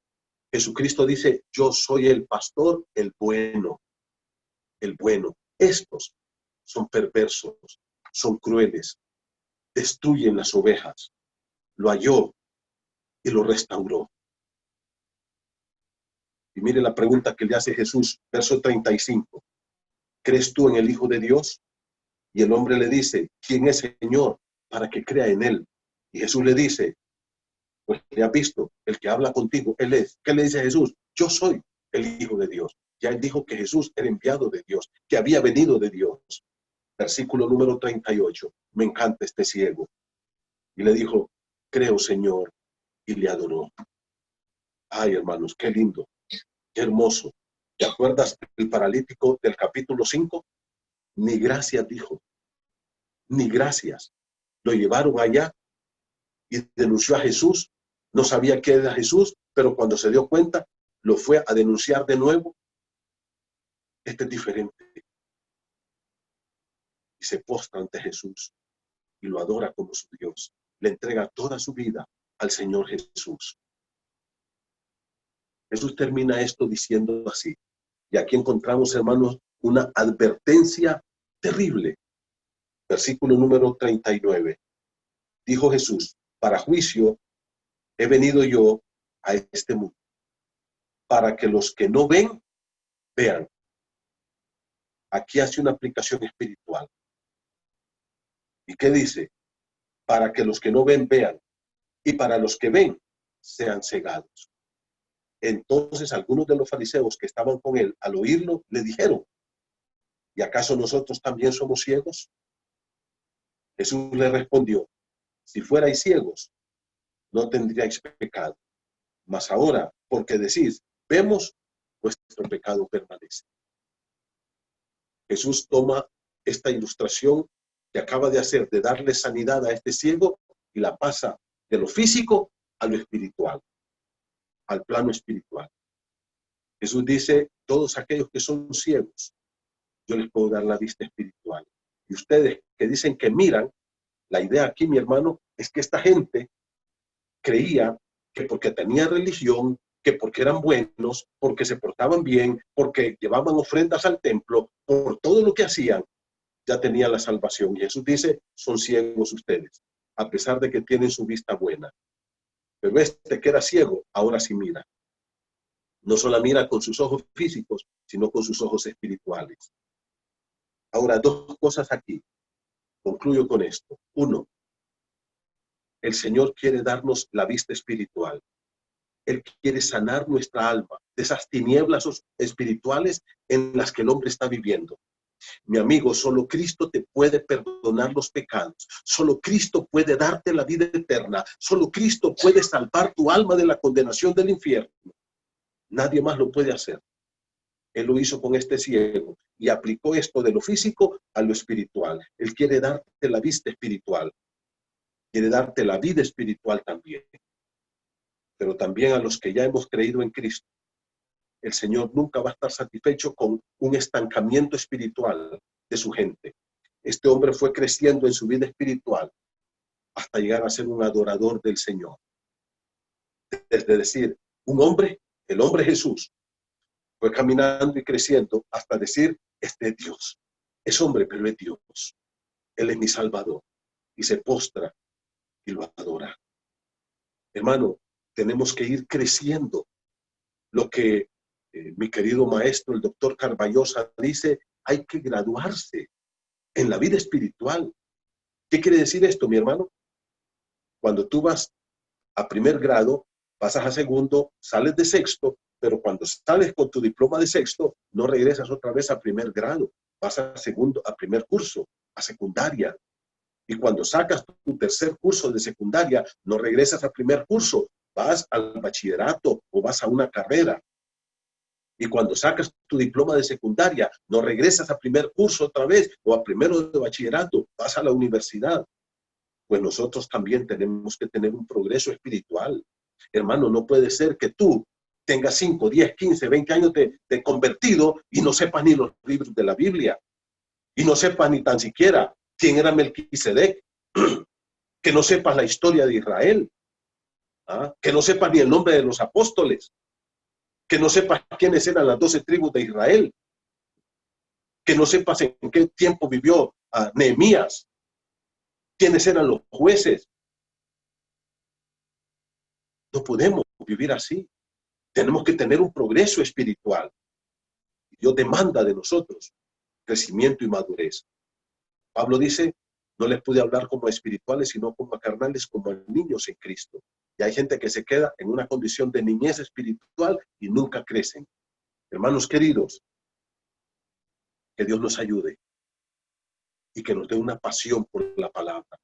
Jesucristo dice, yo soy el pastor, el bueno. el bueno. Estos son perversos, son crueles, destruyen las ovejas. Lo halló y lo restauró. Y mire la pregunta que le hace Jesús, verso 35. ¿Crees tú en el Hijo de Dios? Y el hombre le dice, ¿quién es Señor para que crea en él? Y Jesús le dice, pues le has visto, el que habla contigo, él es. ¿Qué le dice a Jesús? Yo soy el Hijo de Dios. Ya él dijo que Jesús era enviado de Dios, que había venido de Dios. Versículo número 38. Me encanta este ciego. Y le dijo, creo, Señor, y le adoró. Ay, hermanos, qué lindo, qué hermoso. ¿Te acuerdas el paralítico del capítulo 5? Ni gracias dijo, ni gracias. Lo llevaron allá y denunció a Jesús. No sabía qué era Jesús, pero cuando se dio cuenta, lo fue a denunciar de nuevo. Este es diferente. Y se postra ante Jesús y lo adora como su Dios. Le entrega toda su vida al Señor Jesús. Jesús termina esto diciendo así. Y aquí encontramos, hermanos, una advertencia terrible. Versículo número 39. Dijo Jesús, para juicio he venido yo a este mundo, para que los que no ven, vean. Aquí hace una aplicación espiritual. ¿Y qué dice? Para que los que no ven, vean. Y para los que ven, sean cegados. Entonces algunos de los fariseos que estaban con él, al oírlo, le dijeron, ¿y acaso nosotros también somos ciegos? Jesús le respondió, si fuerais ciegos, no tendríais pecado. Mas ahora, porque decís, vemos, vuestro pecado permanece. Jesús toma esta ilustración que acaba de hacer, de darle sanidad a este ciego, y la pasa de lo físico a lo espiritual, al plano espiritual. Jesús dice, todos aquellos que son ciegos, yo les puedo dar la vista espiritual. Y ustedes que dicen que miran, la idea aquí, mi hermano, es que esta gente creía que porque tenía religión, que porque eran buenos, porque se portaban bien, porque llevaban ofrendas al templo, por todo lo que hacían, ya tenían la salvación. Y Jesús dice, son ciegos ustedes, a pesar de que tienen su vista buena. Pero este que era ciego, ahora sí mira. No solo mira con sus ojos físicos, sino con sus ojos espirituales. Ahora, dos cosas aquí. Concluyo con esto. Uno, el Señor quiere darnos la vista espiritual. Él quiere sanar nuestra alma de esas tinieblas espirituales en las que el hombre está viviendo. Mi amigo, solo Cristo te puede perdonar los pecados. Solo Cristo puede darte la vida eterna. Solo Cristo puede salvar tu alma de la condenación del infierno. Nadie más lo puede hacer. Él lo hizo con este ciego y aplicó esto de lo físico a lo espiritual. Él quiere darte la vista espiritual. Quiere darte la vida espiritual también. Pero también a los que ya hemos creído en Cristo. El Señor nunca va a estar satisfecho con un estancamiento espiritual de su gente. Este hombre fue creciendo en su vida espiritual hasta llegar a ser un adorador del Señor. Desde decir, un hombre, el hombre Jesús, fue caminando y creciendo hasta decir, este es Dios. Es hombre, pero es Dios. Él es mi Salvador. Y se postra y lo adora. Hermano, tenemos que ir creciendo. Lo que mi querido maestro, el doctor Carballosa, dice, hay que graduarse en la vida espiritual. ¿Qué quiere decir esto, mi hermano? Cuando tú vas a primer grado, pasas a segundo, sales de sexto, pero cuando sales con tu diploma de sexto, no regresas otra vez a primer grado, vas a segundo, a primer curso, a secundaria. Y cuando sacas tu tercer curso de secundaria, no regresas a primer curso, vas al bachillerato o vas a una carrera. Y cuando sacas tu diploma de secundaria, no regresas a primer curso otra vez o a primero de bachillerato, vas a la universidad. Pues nosotros también tenemos que tener un progreso espiritual. Hermano, no puede ser que tú tengas 5, 10, 15, 20 años de convertido y no sepas ni los libros de la Biblia. Y no sepas ni tan siquiera quién era Melquisedec. Que no sepas la historia de Israel. ¿Ah? Que no sepas ni el nombre de los apóstoles. Que no sepas quiénes eran las 12 tribus de Israel. que no sepas en qué tiempo vivió Nehemías, quiénes eran los jueces. No podemos vivir así. Tenemos que tener un progreso espiritual. Dios demanda de nosotros crecimiento y madurez. Pablo dice, no les pude hablar como a espirituales, sino como a carnales, como a niños en Cristo. Y hay gente que se queda en una condición de niñez espiritual y nunca crecen. Hermanos queridos, que Dios nos ayude y que nos dé una pasión por la palabra,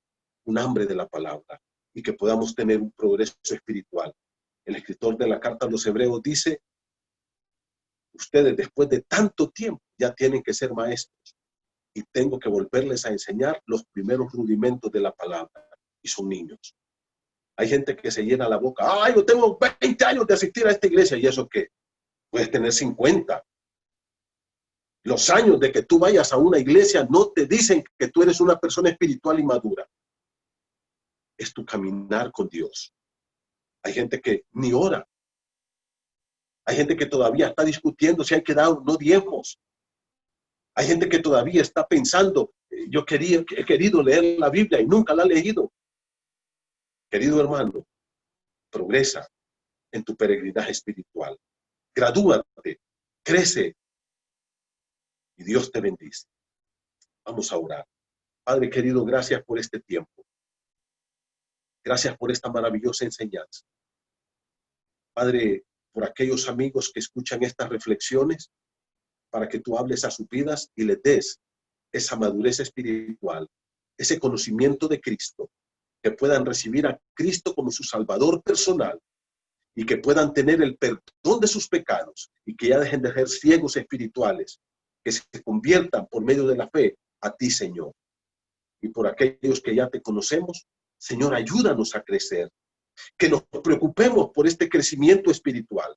un hambre de la palabra, y que podamos tener un progreso espiritual. El escritor de la carta a los Hebreos dice, ustedes después de tanto tiempo ya tienen que ser maestros y tengo que volverles a enseñar los primeros rudimentos de la palabra, y son niños. Hay gente que se llena la boca, ¡ay, yo tengo 20 años de asistir a esta iglesia! ¿Y eso qué? Puedes tener 50. Los años de que tú vayas a una iglesia no te dicen que tú eres una persona espiritual y madura. Es tu caminar con Dios. Hay gente que ni ora. Hay gente que todavía está discutiendo si hay que dar o no diezmos. Hay gente que todavía está pensando, he querido leer la Biblia y nunca la he leído. Querido hermano, progresa en tu peregrinaje espiritual. Gradúate, crece y Dios te bendice. Vamos a orar. Padre querido, gracias por este tiempo. Gracias por esta maravillosa enseñanza. Padre, por aquellos amigos que escuchan estas reflexiones, para que tú hables a sus vidas y les des esa madurez espiritual, ese conocimiento de Cristo, que puedan recibir a Cristo como su Salvador personal y que puedan tener el perdón de sus pecados y que ya dejen de ser ciegos espirituales, que se conviertan por medio de la fe a ti, Señor. Y por aquellos que ya te conocemos, Señor, ayúdanos a crecer, que nos preocupemos por este crecimiento espiritual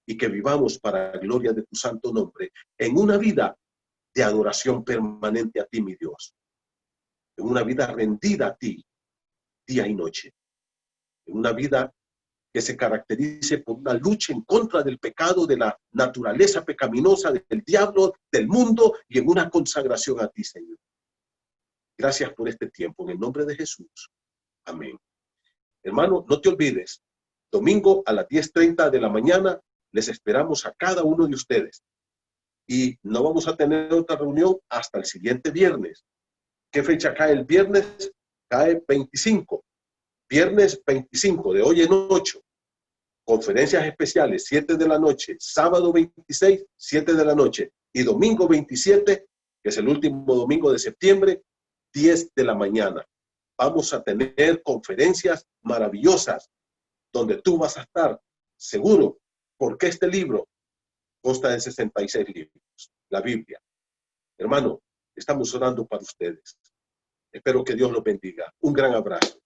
y que vivamos para la gloria de tu santo nombre en una vida de adoración permanente a ti, mi Dios, en una vida rendida a ti, día y noche, en una vida que se caracterice por una lucha en contra del pecado, de la naturaleza pecaminosa, del diablo, del mundo, y en una consagración a ti, Señor. Gracias por este tiempo, en el nombre de Jesús. Amén. Hermano, no te olvides, domingo a las 10:30 de la mañana, les esperamos a cada uno de ustedes. Y no vamos a tener otra reunión hasta el siguiente viernes. ¿Qué fecha cae el viernes? Cae 25. Viernes 25, de hoy en 8. Conferencias especiales, 7 de la noche. Sábado 26, 7 de la noche. Y domingo 27, que es el último domingo de septiembre, 10 de la mañana. Vamos a tener conferencias maravillosas donde tú vas a estar seguro, porque este libro consta de 66 libros, la Biblia. Hermano, estamos orando para ustedes. Espero que Dios los bendiga. Un gran abrazo.